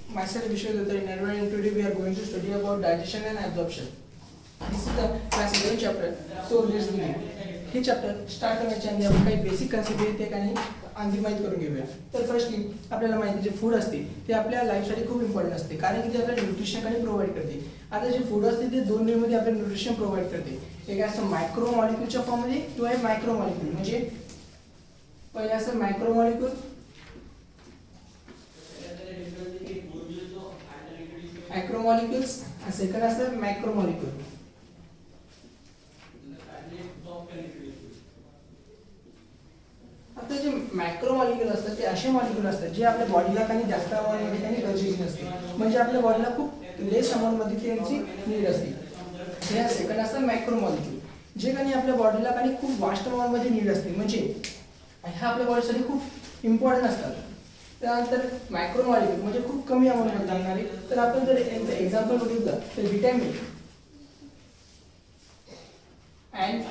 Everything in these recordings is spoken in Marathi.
Myself Vishwadutta in Environment, and today we are going to study about digestion and absorption. This is the class 11 chapter. So let's begin. हे चॅप्टर स्टार्ट करण्याच्या आधी आपण काही बेसिक कन्सेप्ट आहेत ते काही आधी माहीत करून घेऊया. तर फर्स्टली आपल्याला माहिती जे फूड असते ते आपल्या लाईफसाठी खूप इम्पॉर्टंट असते, कारण की ते आपल्याला न्यूट्रिशन आणि प्रोव्हाइड करते. आता जे फूड असते ते दोन वेमध्ये आपल्याला न्यूट्रिशन प्रोव्हाइड करते. एक असं मायक्रो मॉलिक्यूलच्या फॉर्ममध्ये किंवा मायक्रो मॉलिक्यूल. म्हणजे पहिले असं मायक्रो मॉलिक्यूल, मॅक्रोमॉलिक्युल्स आणि सेकंड असतं मॅक्रोमॉलिक्यूल. आता जे मॅक्रोमॉलिक्यूल असतात ते असे मॉलिक्यूल असतात जे आपल्या बॉडीला काही जास्त अमाऊंटमध्ये काही गरजेचे नसते, म्हणजे आपल्या बॉडीला खूप लेस अमाऊंटमध्ये त्यांची नीड असते. हे सेकंड असतं मॅक्रोमॉलिक्यूल, जे काही आपल्या बॉडीला काही खूप वास्ट अमाऊंटमध्ये नीड असते, म्हणजे ह्या आपल्या बॉडीसाठी खूप इम्पॉर्टंट असतात. त्यानंतर मायक्रोमॉलिक्यूल म्हणजे खूप कमी अमाऊंटमध्ये लागणारे. तर आपण जर एक्झाम्पल बघितलं तर विटॅमिन अँड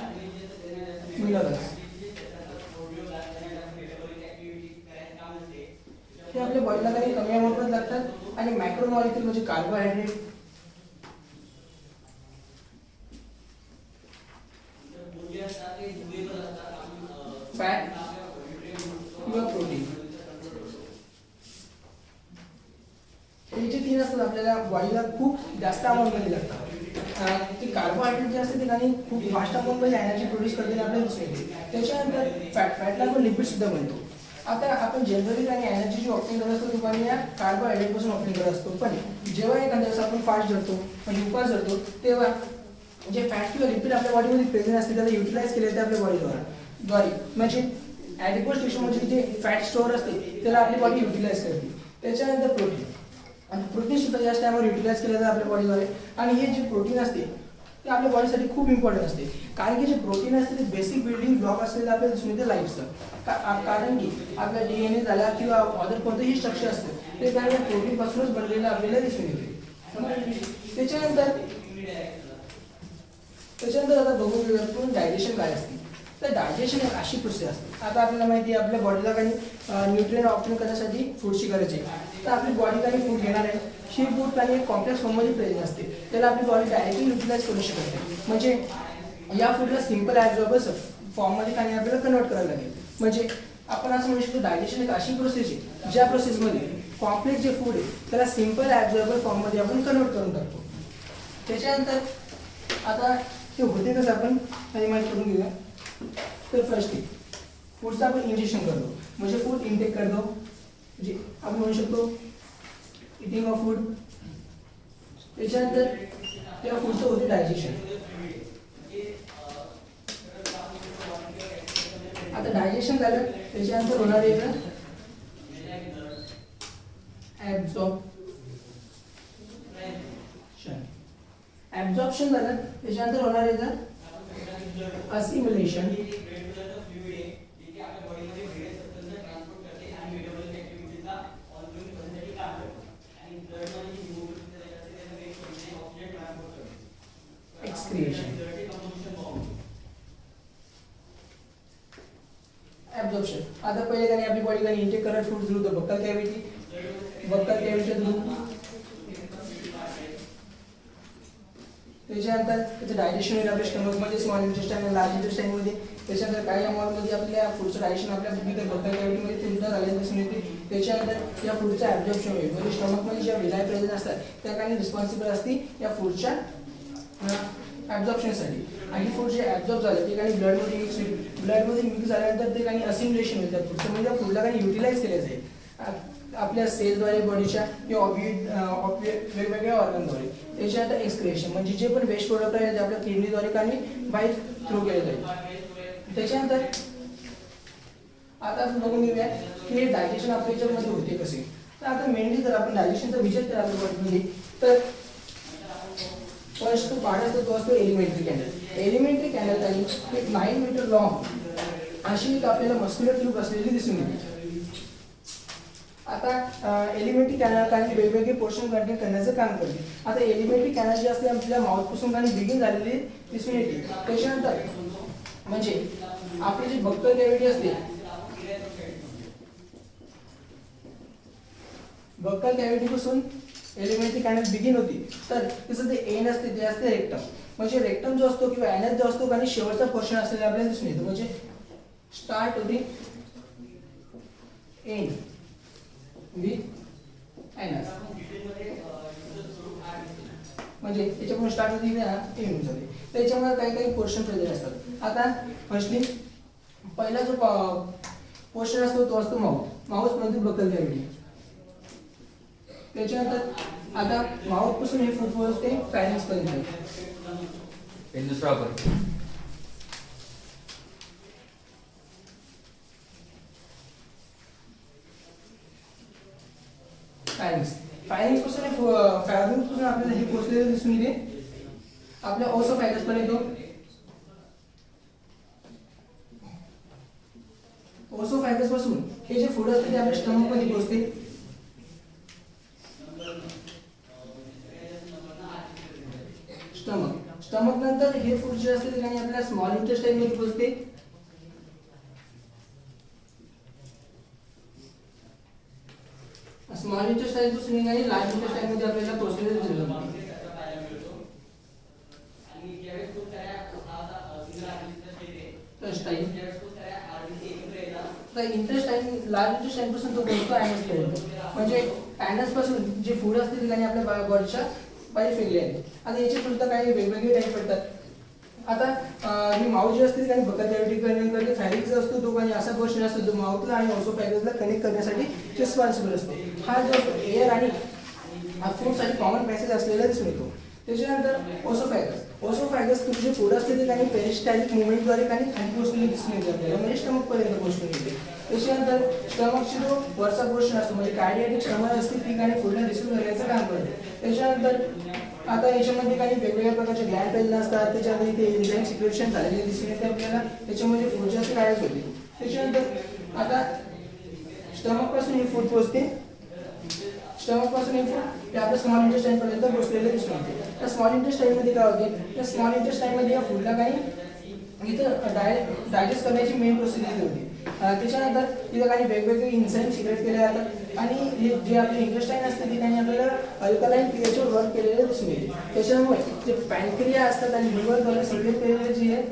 मिनरल्स हे आपल्या बॉडीला काही कमी अमाऊंटमध्ये लागतात. आणि मायक्रोमॉलिक्यूल म्हणजे कार्बोहायड्रेट, फॅट किंवा प्रोटीन. हे जे तीन असतात आपल्याला बॉडीला खूप जास्त अमाऊंटमध्ये लागतात. ते कार्बोहायड्रेट जे असते ते काही खूप फास्ट अमाऊंटमध्ये एनर्जी प्रोड्यूस करताना आपल्याला दिसून येते. त्याच्यानंतर फॅटला आपण लिपिड सुद्धा म्हणतो. आता आपण जनरली आणि एनर्जी जी ऑप्शन करत असतो दुपारी या कार्बोहायड्रेट पासून ऑप्शन करत असतो, पण जेव्हा एखाद्या दिवस आपण फास्ट धरतो म्हणजे उपवास धरतो तेव्हा जे फॅट किंवा लिपिड आपल्या बॉडीमध्ये प्रेझेंट असते त्याला युटिलाइज केले जाते आपल्या बॉडीद्वारे. म्हणजे ॲडिपोज टिश्यूमध्ये जे फॅट स्टोअर असते त्याला आपली बॉडी युटिलाइज करते. त्याच्यानंतर प्रोटीन, आणि प्रोटीन सुद्धा जास्त टाइमवर युटिलाइज केलं जातं आपल्या बॉडीद्वारे. आणि हे जे प्रोटीन असते ते आपल्या बॉडीसाठी खूप इम्पॉर्टंट असते, कारण की जे प्रोटीन असते ते बेसिक बिल्डिंग ब्लॉक असलेलं आपल्याला दिसून येते लाईफचं. कारण की आपला DNA झाला किंवा अदर कोणतंही स्ट्रक्चर असतं ते त्या प्रोटीनपासूनच बनलेलं आपल्याला दिसून येते. त्याच्यानंतर आता बघून घेऊया डायजेशन काय असते. तर डायजेशन एक अशी प्रोसेस असते. आता आपल्याला माहिती आहे आपल्या बॉडीला काही न्यूट्रिएंट ऑप्शन करण्यासाठी फूडची गरज आहे. तर आपली बॉडी काही फूड घेणार आहे, ही फूड काही एक कॉम्प्लेक्स फॉर्ममध्ये प्रेझेंट असते, त्याला आपली बॉडी डायरेक्टली युटिलाइज करू शकत नाही. म्हणजे या फूडला सिंपल ॲब्झॉर्बर फॉर्ममध्ये काही आपल्याला कन्वर्ट करायला लागेल. म्हणजे आपण असं म्हणू शकतो डायजेशन एक अशी प्रोसेस आहे ज्या प्रोसेसमध्ये कॉम्प्लेक्स जे फूड आहे त्याला सिंपल ॲब्झॉर्बर फॉर्ममध्ये आपण कन्वर्ट करून टाकतो. त्याच्यानंतर आता ते होते कसं आपण काही माहिती करून घेऊया. तर फर्स्टली फूडचं आपण इंजेक्शन करतो, म्हणजे फूड इनटेक करतो, म्हणजे आपण म्हणू शकतो इटिंग ऑफ फूड. त्याच्यानंतर त्या फूडचं होते डायजेशन. आता डायजेशन झालं त्याच्यानंतर होणार आहे ॲब्झॉर्प्शन झालं त्याच्यानंतर होणार आहे असिमिलेशन. एक्सक्रिएशन. ॲब्झॉर्प्शन आता पहिले काही आपली बॉडी काही इंटेक करत food through the buccal cavity, through. त्याच्यानंतर त्याचं डायजेशन होईल आपल्या स्टमकमध्ये, स्मॉल इंटेस्टाईन आणि लार्ज इंटेस्टाईनमध्ये. त्याच्यानंतर काही अमाऊंटमध्ये आपल्या फूडचं डायजेशन आपल्या बक्कल कॅव्हिटीमध्ये सुद्धा झालेलं दिसून येते. त्याच्यानंतर या फूडचं ॲब्झॉर्प्शन होईल, म्हणजे स्टमकमध्ये ज्या विलाय प्रेझेंट असतात त्या काही रिस्पॉन्सिबल असते या फूडच्या ॲब्झॉर्प्शनसाठी. आणि फूड जे ॲब्झॉर्ब झालं ते काही ब्लडमध्ये मिक्स होईल. ब्लडमध्ये मिक्स झाल्यानंतर ते काही असिमिलेशन होईल त्या फूडचं, म्हणजे त्या फूडला काही युटिलाइज केलं जाईल आपल्या सेलद्वारे बॉडीच्या किंवा वेगवेगळ्या ऑर्गनद्वारे. त्याच्यानंतर एक्सक्रिएशन म्हणजे जे पण वेस्ट प्रोडक्ट आहे ते आपल्या किडनीद्वारे काही बाहेर थ्रू केले जाईल. त्याच्यानंतर आता आपण बघून घेऊया की हे डायजेशन आपल्या याच्यामध्ये होते कसे. तर आता मेनली जर आपण डायजेशनचा विचार केला आपल्या बॉडीमध्ये तर फर्स्ट तो पार्ट असतो तो असतो एलिमेंटरी कॅनल. एलिमेंटरी कॅनल काही एक 9 मीटर लॉंग अशी एक आपल्याला मस्क्युलर ट्यूब असलेली दिसून येते. आता एलिमेंटरी कॅनल काही वेगवेगळे पोर्शन कंटेन करण्याचं काम करते. आता एलिमेंटरी कॅनल जे असते आपल्या माउथपासून काही बिगिन झालेली दिसून येते. त्याच्यानंतर म्हणजे आपली जी बक्कल कॅव्हिटी असते बक्कल कॅव्हिटी पासून एलिमेंटरी कायनस बिगिन होती, तर तिचं ते एंड असते ते असते रेक्टम. म्हणजे रेक्टम जो असतो किंवा एनस जो असतो आणि शेवटचा पोर्शन असलेला आपल्याला दिसून येतो. म्हणजे स्टार्ट होती एंड विथ एनस, म्हणजे याच्याकडून स्टार्ट होती एंड होते. त्याच्यामुळे काही काही पोर्शन प्रेझेंट असतात. आता फर्स्टली पहिला जो पोर्शन असतो तो असतो माउथ. माउथ म्हणजे बक्कल कॅव्हिटी. त्याच्यानंतर आता माउथ पासून हे फूड पोहोचते फॅरिंग्स पर्यंत. फॅरिंग्स पासून फॅरिंग्स पासून आपल्याला हे पोहोचलेलं दिसून येते आपल्या ओसोफॅगस पर्यंत. ओसोफॅगस पासून हे जे फूड असते ते आपल्या स्टमक मध्ये पोहोचते. स्टमक नंतर हे फूड जे असते ते काही आपल्या स्मॉल इंटेस्टाइन मध्ये पोहोचते. स्मॉल इंटेस्टाइन पासून काही लार्ज इंटेस्टाइन मध्ये आपल्याला पोहोचलेलं दिसून येते. इंटेस्टाइन लार्ज इंटेस्टाइन पासून तो पोहोचतो ॲनस पर्यंत. म्हणजे ॲनस पासून जे फूड असते ते काही आपल्या बॉडीच्या बाहेर फेकले आहे. आता याचे सुद्धा काही वेगवेगळे टाईप पडतात. आता ही माउथ जी असते काही बक्कल कॅव्हिटी कनेक्ट करते. फॅरिंग्स जो असतो तो काही असा पोर्शन असतो जो माउथला आणि ओसोफॅगसला कनेक्ट करण्यासाठी रिस्पॉन्सिबल असतो. हा जो एअर आणि फूडसाठी कॉमन पॅसेज असलेला दिसून येतो. त्याच्यानंतर ओसोफॅगस तुमचे जे फूड असते ते काही पेरिस्टॅलिक मुवमेंटद्वारे काही खाली पोहोचलेले दिसून येते आपल्याला, म्हणजे स्टमक पर्यंत पोहोचून येते. त्याच्यानंतर स्टमकची जो वरचा पोर्शन असतो म्हणजे कार्डियाटिक स्टमक असते ती काही फूडला रिसीव्ह करण्याचं काम करते. त्याच्यानंतर आता याच्यामध्ये काही वेगवेगळ्या प्रकारचे ग्लँड पेल असतात. त्याच्यामध्ये ते एन्झाईम सिक्रेशन झालेले दिसून येते आपल्याला. त्याच्यामध्ये फूड जास्त काढायच होते. त्याच्यानंतर आता स्टमक पासून हे फूड पोहोचते. स्टमक पासून हे फूड ते आपल्या स्मॉल इंटेस्टाइन पर्यंत पोहोचलेले दिसून येते. त्या स्मॉल इंटेस्टाइन मध्ये काय होते, त्या स्मॉल इंटेस्टाइन मध्ये या फूडला काही इथं डायजेस्ट करण्याची मेन प्रोसिजर होती. त्याच्यानंतर तिथं काही वेगवेगळे एन्झाईम सिक्रेट केले जातात आणि हे जे आपले इंटेस्टाइन असते ते काही आपल्याला अल्कलाइन पीएचवर वर्क केलेले दिसून येते. त्याच्यामुळे जे पॅनक्रिया असतात आणि लिव्हरद्वारे सिक्रेट केलेले जे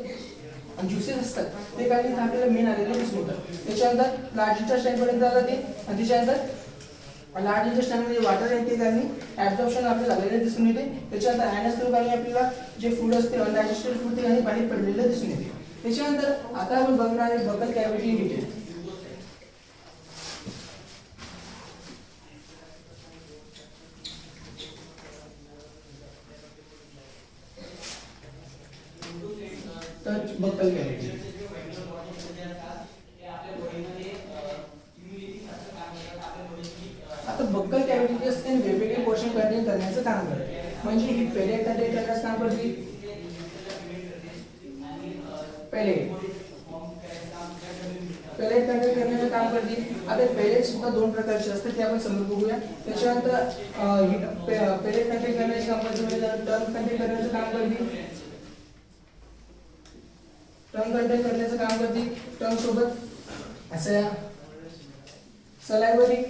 ज्युसेस असतात ते काही आपल्याला मेन आलेले दिसून येतात. त्याच्यानंतर लार्ज इंटेस्टाइन पर्यंत आलं ते. त्याच्यानंतर लार्ज इंटेस्टाइन मध्ये वाटर येते आणि ॲब्झॉर्प्शन आपल्याला झालेलं दिसून येते. त्याच्यानंतर ॲनस थ्रू काही आपल्याला जे फूड असते अनडायजेस्टेड फूड ते काही बाहेर पडलेलं दिसून येते. त्याच्यानंतर आता आपण बघणार आहे बक्कल कॅव्हिटी इन डिटेल. तर बक्कल कॅव्हिटी आता बक्कल कॅव्हिटी जे असते वेगवेगळे पोर्शन कंटेन करण्याचं काम करते. म्हणजे ही पेलेट कंटेन करण्याचं काम करते. पेलेट कंटेन करण्याचं काम करते. आता पेलेट सुद्धा दोन प्रकारचे असतात ते आपण समजून बघूया. त्याच्यानंतर पेलेट कंटेन करण्याचं काम करते. टर्म कंटेन करण्याचं काम करते. टर्म कंटेन करण्याचं काम करते. टर्म सोबत असं सलाइव्हरी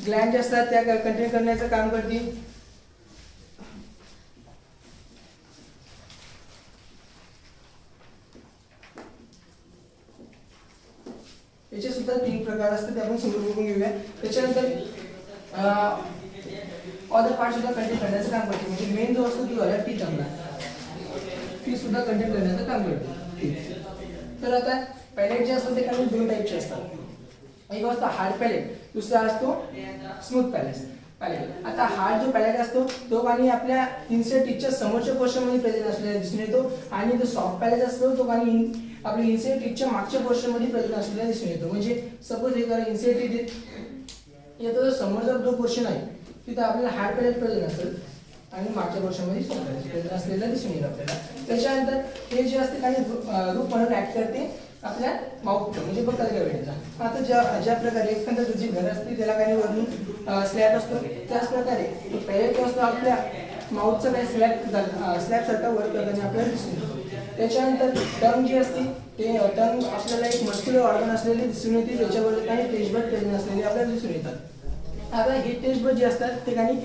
ग्लँड जे असतात त्या कंटेन करण्याचं काम करते. याचे सुद्धा तीन प्रकार असतात ते आपण समजून बघून घेऊया. त्याच्यानंतर अदर पार्ट सुद्धा कंटेन करण्याचं काम करते. म्हणजे मेन जो असतो तो टी टर्मला ती सुद्धा कंटेन करण्याचं काम करते. तर आता पॅलेट जे असतात ते काही दोन टाईपचे असतात. एक असतो हार्ड पॅलेट, दुसरा असतो स्मूथ पॅलेट. आता हार्ड जो पॅलेट असतो तो काही आपल्या इन्सेट टीथच्या समोरच्या पोर्शन मध्ये प्रेझेंट असलेला दिसून येतो आणि जो सॉफ्ट पॅलेट असतो तो काही आपल्या इन्सेट टीथच्या मागच्या पोर्शन मध्ये प्रेझेंट असलेला दिसून येतो. म्हणजे सपोज हे करा इन्सेट टीथ याचा समोरचा जो पोर्शन आहे तिथं आपल्याला हार्ड पॅलेट प्रेझेंट असेल आणि मागच्या पोर्शन मध्ये सॉफ्ट पॅलेट प्रेझेंट असलेला दिसून येईल आपल्याला. त्याच्यानंतर हे जे असते काही रूप म्हणून ऍक्ट करते आपल्या माउथ म्हणजे बक्कल कॅव्हिटीचा. आता ज्या प्रकारे एखादं जे घर असते त्याला काही वरून स्लॅब असतो त्याच प्रकारे पॅलेट असतो आपल्या माउथचा काही स्लॅब सारखा वर्क करताना आपल्याला दिसून येतो. त्याच्यानंतर टंग जी असते ते टंग आपल्याला एक मस्क्युलर ऑर्गन असलेले दिसून येते. त्याच्यावर काही टेस्टबड प्रेझेंट असलेले आपल्याला दिसून येतात. आता हे टेस्ट बड जे असतात ते काही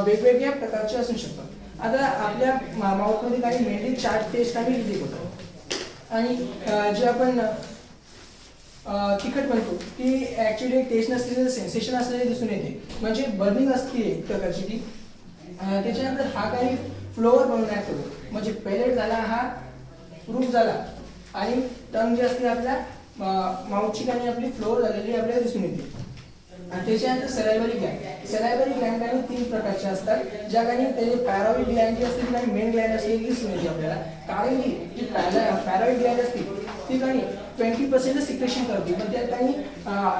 वेगवेगळ्या प्रकारचे असू शकतात. आता आपल्या माउथमध्ये काही मेनली 4 टेस्ट आम्ही डिटेक्ट होतो आणि जे आपण तिखट म्हणतो ती ॲक्च्युली टेस्ट नसलेली सेन्सेशन असलेली दिसून येते, म्हणजे बर्निंग असते एक प्रकारची ती. त्याच्यानंतर हा काही फ्लोअर बनवून होतो, म्हणजे पेलेट झाला, हा प्रूफ झाला आणि टंग जे असते आपल्या माउथची काही आपली फ्लोअर झालेली आपल्याला दिसून येते. आणि त्याच्यानंतर सलायव्हरी ग्लँड. सलायव्हरी ग्लँड काही 3 प्रकारचे असतात, ज्या काही त्याचे पॅराव्हिड ग्लँड जी असते ती काही मेन ग्लँड असते दिसून येते आपल्याला. कारण की जी पॅराव्हिड ग्लँड असते ती काही 20% सिक्रेशन करते, पण त्यात काही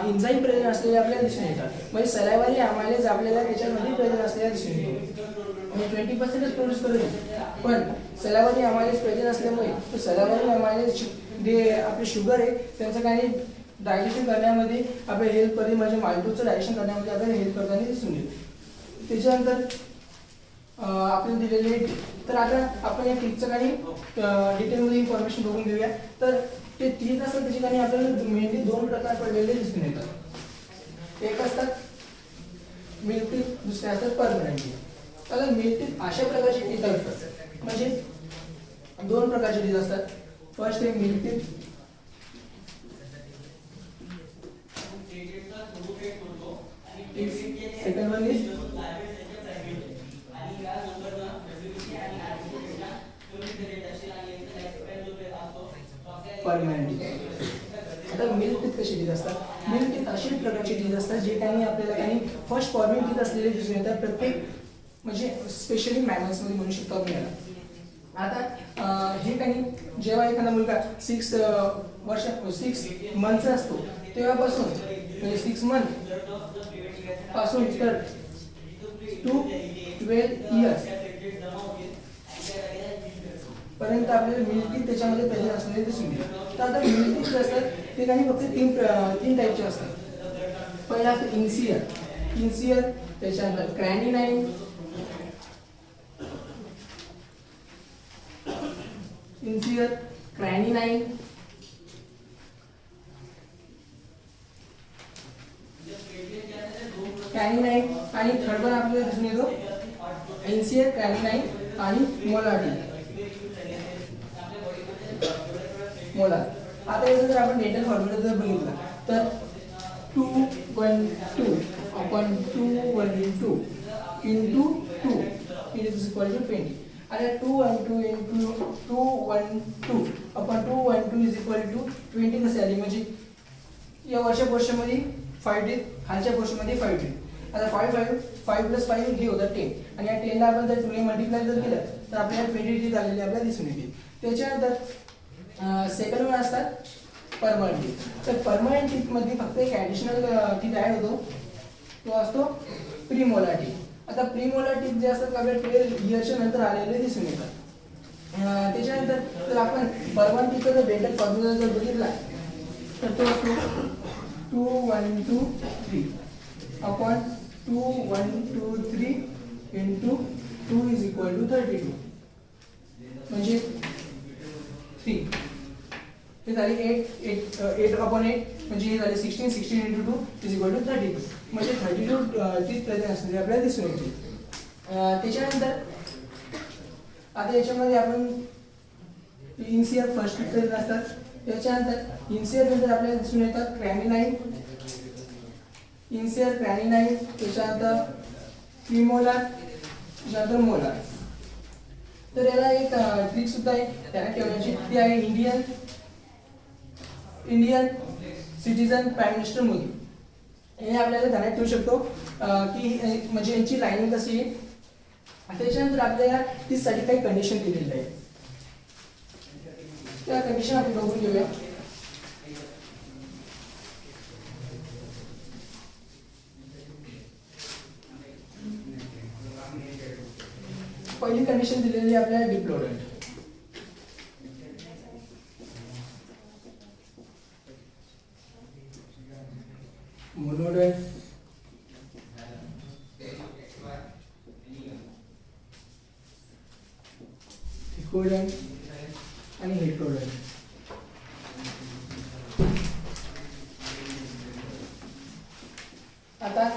एन्झाईम प्रेझेंट असलेले आपल्याला दिसून येतात. म्हणजे सलायव्हरी अमायलेज आपल्याला त्याच्यामध्ये प्रेझेंट असलेला दिसून येतो, म्हणजे 20%च प्रोड्यूस करू शकतो. पण सलायव्हरी अमायलेज प्रेझेंट असल्यामुळे सलायव्हरी अमायलेज जे आपले शुगर आहे त्यांचं काही डायजेशन करण्यामध्ये आपल्या हेल्प करते, म्हणजे माल्टोजचं डायजेशन करण्यामध्ये आपल्याला हेल्प करताना दिसून येईल. त्याच्यानंतर आपल्याला दिलेले, तर आता आपण या टीथचं काही डिटेलमध्ये इन्फॉर्मेशन बघून घेऊया. तर ते टीथ असतात त्याचे काही आपल्याला मेनली 2 प्रकार पडलेले दिसून येतात. एक असतात मिल्क टीथ, दुसरे असतात परमनंट टीथ. आता मिल्क टीथ अशा प्रकारचे टीथ असतात, म्हणजे 2 प्रकारचे टीथ असतात. फर्स्ट आहे milk teeth, second one is permanent. आता मिल्क टीथ कशी टीथ असतात? मिल्क टीथ अशी प्रकारची टीथ असतात जे काही आपल्याला काही फर्स्ट फॉर्मिंग टीथ असलेले दिसून येतात प्रत्येक, म्हणजे स्पेशली मॅमल्समध्ये म्हणू शकतो आपण याला. आता हे काही जेव्हा एखादा मुलगा 6 मंथचा असतो तेव्हापासून, म्हणजे 6 मंथ पासून तर 2 to 12 इयर्स पर्यंत आपल्याला मिल्क टीथ त्याच्यामध्ये प्रेझेंट असलेले दिसून येईल. तर आता मिल्क टीथ जे असतात ते काही फक्त 3 टाईपचे असतात. पहिला असतो इन्सियर, त्याच्यानंतर क्रॅनिनाइन, कॅनिनाइन आणि थर्ड वन आपल्याला दिसून येतो इन्सियर, कॅनिनाइन आणि मोलार. आता याचं जर आपण डेंटल फॉर्म्युला जर बघितला तर 212 upon 212 into 2 is equal to 20. आता 212 into 212 upon 212 is equal to 20 कसे आले, म्हणजे या वरच्या पोर्शनमध्ये 5 टीथ, खालच्या पोर्शनमध्ये 5 टीथ. आता 5 प्लस 5 हे होतं 10, आणि या 10ला आपण जर 2 मल्टिप्लाय जर केलं तर आपल्याला 20 टीथ आलेले आपल्याला दिसून येतील. त्याच्यानंतर सेकंड वन असतात परमनंट टीथ. तर परमनंट टीथमध्ये फक्त एक ॲडिशनल टीथ ॲड होतो, तो असतो प्रीमोलार टीथ. आता प्रीमोलार टीथ जे असतात आपल्या 12 इयर्सच्या नंतर आलेले दिसून येतात. त्याच्यानंतर जर आपण परमनंट टीथचा जर डेंटल फॉर्म्युला जर बघितला तर तो असतो 2123 upon 2123 into 2 is equal to 32, म्हणजे 3. हे झाले 8 अपॉन 8, म्हणजे हे झाले 16 इंटू 2 इज इक्वल टू 32, म्हणजे 32 टीथ प्रेझेंट असलेले आपल्याला दिसून येतील. त्याच्यानंतर आता याच्यामध्ये आपण इन्सियर फर्स्ट टीथ प्रेझेंट असतात. त्याच्यानंतर इन्सियर नंतर आपल्याला दिसून येतात क्रॅनिनाइन, त्याच्यानंतर प्रीमोलार, त्याच्यानंतर मोलार. तर याला एक ट्रिक सुद्धा आहे त्याला ठेवण्याची, ती आहे Indian citizen prime minister Modi. हे आपल्याला ध्यानात ठेवू शकतो की म्हणजे यांची लाईनिंग कशी आहे. त्याच्यानंतर आपल्याला तीसाठी काही कंडिशन दिलेली आहे, त्या कंडिशन आपण बघून घेऊया. पहिली कंडिशन दिलेली आहे आपल्याला डिप्लोडंट. मोनोडंट, थिकोडंट आणि हेटरोडंट. आता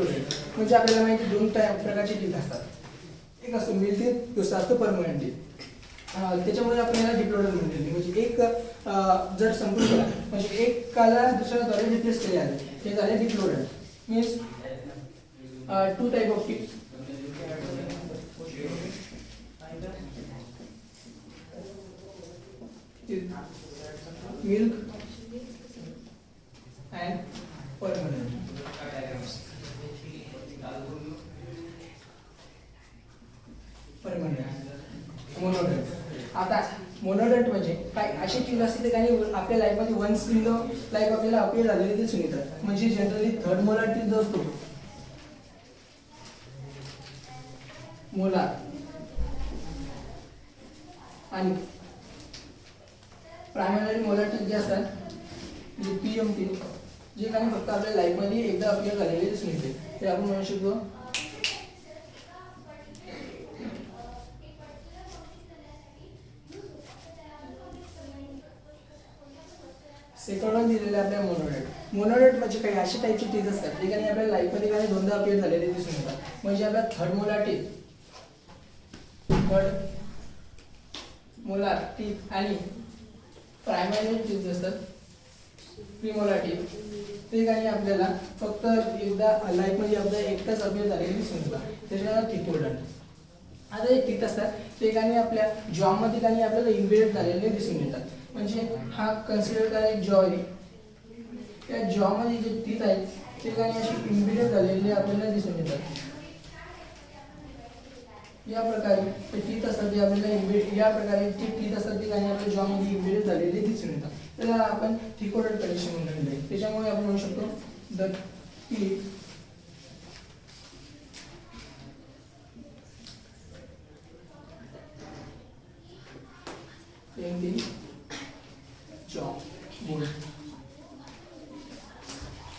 डिप्लोडेंट. म्हणजे आपल्याला माहिती दोन प्रकारचे टीथ असतात, एक असतो मिल टीथ, दुसरा असतो परमनंट टीथ. त्याच्यामुळे आपल्याला डिप्लोडेंट म्हणते. म्हणजे एक जर संपून गेला म्हणजे एकाला दुसऱ्याद्वारे रिप्लेस केले आहे ते झाले diphyodont. Means two type of teeth. Milk and permanent. Monophyodont. आता मोनोडेंट म्हणजे काय अशी टीथ असते ते काही आपल्या लाईफमध्ये वन्स इन द लाईफ आपल्याला अपियर झालेले दिसून येतात. म्हणजे जनरली थर्ड मोलार टीथ जो असतो मोलार आणि प्रायमरी मोलार टीथ जे असतात म्हणजे पीएम टीथ जे काही फक्त आपल्या लाईफमध्ये एकदा अपियर झालेले दिसून येते ते आपण म्हणू शकतो सेकंड वन दिलेले आपल्या मोनोडेंट. मोनोडेंट म्हणजे काही अशी टाईपची टीथ असतात जे काही आपल्या लाईफमध्ये काही दोनदा अपियर झालेले दिसून येतात. म्हणजे आपल्या थर्ड मोलार टीथ आणि प्रायमरी टीथ असतात प्रीमोलार टीथ ते काही आपल्याला फक्त एकदा लाईफमध्ये आपल्याला एकटाच अपियर झालेले दिसून येतात. त्याच्यानंतर थिकोडेंट. आता जे टीथ असतात ते काही आपल्या जॉमध्ये काही आपल्याला इम्बेडेड झालेले दिसून येतात. म्हणजे हा कन्सिडर करा एक जॉ आहे. त्या जॉमध्ये जे टीथ आहेत ते काही अशी इम्बेडेड झालेले आपल्याला दिसून येतात. या प्रकारे ते टीथ असतात ते आपल्याला या प्रकारे जे टीथ असतात ते काही आपल्या जॉमध्ये इम्बेडेड झालेले दिसून येतात. त्याला आपण थिकोडेंट कंडिशन म्हणून आहे. त्याच्यामुळे आपण म्हणू शकतो the teeth in the jaw bone.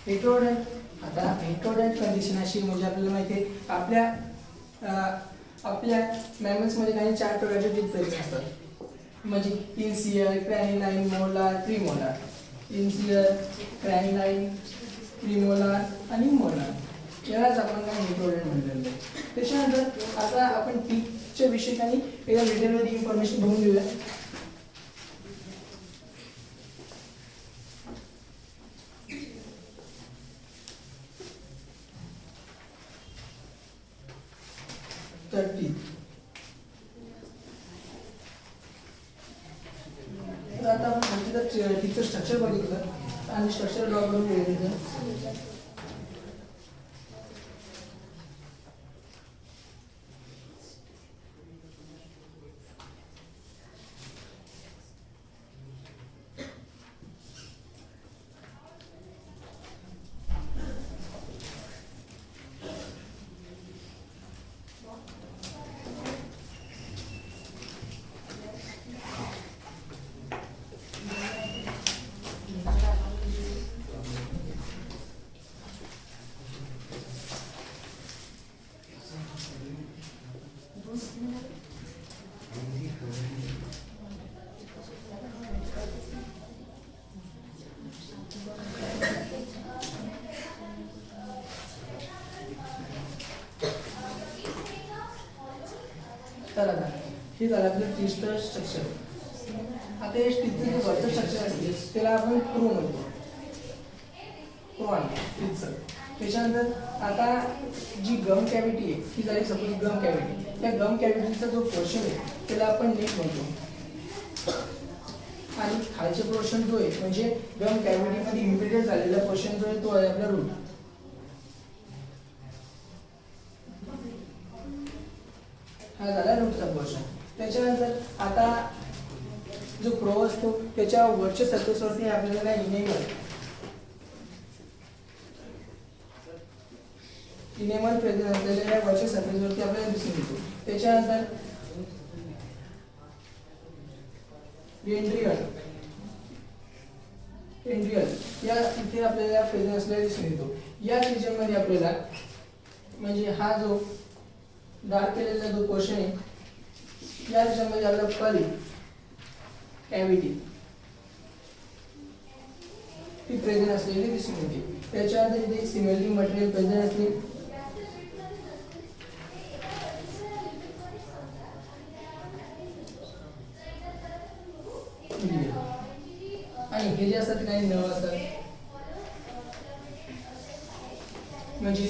हेटरोडेंट. आता हेटरोडेंट कंडिशन अशी म्हणजे आपल्याला माहिती आहे आपल्या मॅमल्समध्ये काही 4 प्रकारचे टीथ प्रेझेंट असतात. म्हणजे इन्सियर, क्रॅनिलाइन, मोलार, प्रीमोलार. इन्सियर, क्रॅनिलाइन, प्रीमोलार आणि मोलार यालाच आपण काही हेटरोडेंट म्हणलेलं आहे. त्याच्यानंतर आता आपण टीथच्या विषयी काही एका डिटेलमध्ये इन्फॉर्मेशन बघून घेऊया. आता आपण टीथचं स्ट्रक्चर बघितलं आणि स्ट्रक्चर ड्रॉ करून घेतलं. तर आता हे झालं आपलं टीथचं स्ट्रक्चर. आता हे टीथचं जे वरचं स्ट्रक्चर असते त्याला आपण क्रो म्हणतो. क्रोन टीथचं. त्याच्यानंतर आता जी गम कॅव्हिटी आहे ही झाली सपोज गम कॅव्हिटी. त्या गम कॅव्हिटीचा जो पोर्शन आहे त्याला आपण नेक म्हणतो. आणि खालचे पोर्शन जो आहे म्हणजे गम कॅव्हिटीमध्ये इम्बिडेड झालेला पोर्शन जो आहे तो आहे आपला रूट. हा झाला रूटचा पोर्शन. त्याच्यानंतर आता जो क्रो असतो त्याच्या वरच्या सरफेसवरती आपल्याला इनेमल प्रेझेंट असलेल्या या वरच्या सरफेसवरती आपल्याला दिसून येतो. त्याच्यानंतर एंड्रियल या इथे आपल्याला प्रेझेंट असलेला दिसून येतो. या रिजनमध्ये आपल्याला म्हणजे हा जो डार्क केलेला जो पोर्शन आहे या रिजनमध्ये आपल्याला पल कॅव्हिटी ती प्रेझेंट असलेली दिसून येते. त्याच्यानंतर इथे सिमेंटिंग मटेरियल प्रेझेंट असते हे जे असतात ते काही नळ असतात, म्हणजे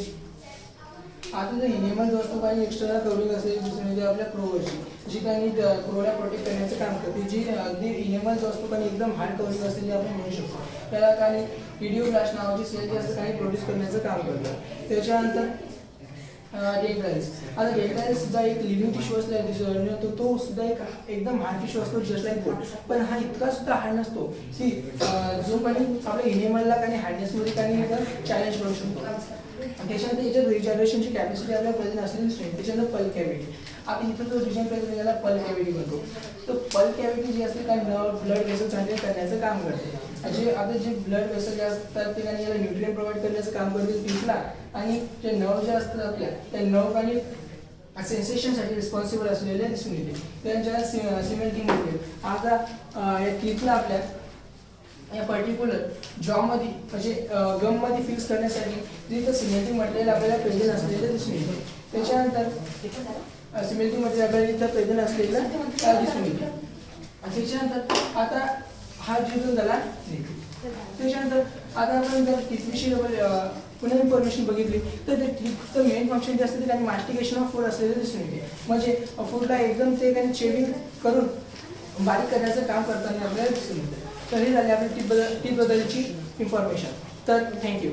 आता जर इनेमल जो असतो काही एक्स्टर्नल कवरिंग असेल दिसून येते आपल्या क्रोवरची, जी काही क्रोला प्रोटेक्ट करण्याचं काम करते, जी अगदी इनेमल जो असतो काही एकदम हार्ड कवरिंग असेल जे आपण म्हणू शकतो, त्याला काही इडिओब्लास्ट नावाची सेल जे असतं काही प्रोड्यूस करण्याचं काम करतं. त्याच्यानंतर डेड राईस. आता डेड राईस सुद्धा एक लिव्हिंग टिश्यू असल्या तो सुद्धा एक एकदम हार्ड टिश्यू असतो जस्ट लाईक बोट, पण हा इतका सुद्धा हार्ड नसतो की जो काही आपल्या इनेमलला काही हार्डनेसमध्ये काही चॅलेंज करू शकतो. त्याच्यानंतर याच्यात रिजनरेशनची कॅपॅसिटी आपल्या प्रेझेंट असलेली दिसते. त्याच्यानंतर पल्प कॅव्हिटी. आता इथं जो रिजन प्रेझेंट त्याला पल्प कॅव्हिटी म्हणतो. तर पल्प कॅव्हिटी जी असते काही ब्लड वेसल चांगले करण्याचं काम करते. आता जे ब्लड वेसल जे असतात ते काही याला न्यूट्रिएंट प्रोव्हाइड करण्याचं काम करते पिंपला, आणि जे नर्व जे असतात आपल्या त्या नर्व आणि सेन्सेशनसाठी रिस्पॉन्सिबल असलेले दिसून येते. त्यांच्या सिमेंटिंगमध्ये आता या टीथला आपल्या या पर्टिक्युलर जॉमध्ये म्हणजे गममध्ये फिक्स करण्यासाठी जिथं सिमेंटिंग मटेरियल आपल्याला प्रेझेंट असलेलं दिसून येते. त्याच्यानंतर सिमेंटिंग मटेरियल आपल्याला इथं प्रेझेंट असलेलं दिसून येते. त्याच्यानंतर आता हा जिथून झाला निघतो. त्याच्यानंतर आता आपण जर टीथविषयी पुन्हा इन्फॉर्मेशन बघितली तर ते टीथचं मेन फंक्शन जे असतं ते काही मास्टिकेशन ऑफ फूड असलेलं दिसून येते. म्हणजे फूडला एकदम ते काही चेविंग करून बारीक करण्याचं काम करताना आपल्याला दिसून येतं. तर हे झाले आपल्या टीथबद्दलची इन्फॉर्मेशन. तर थँक्यू.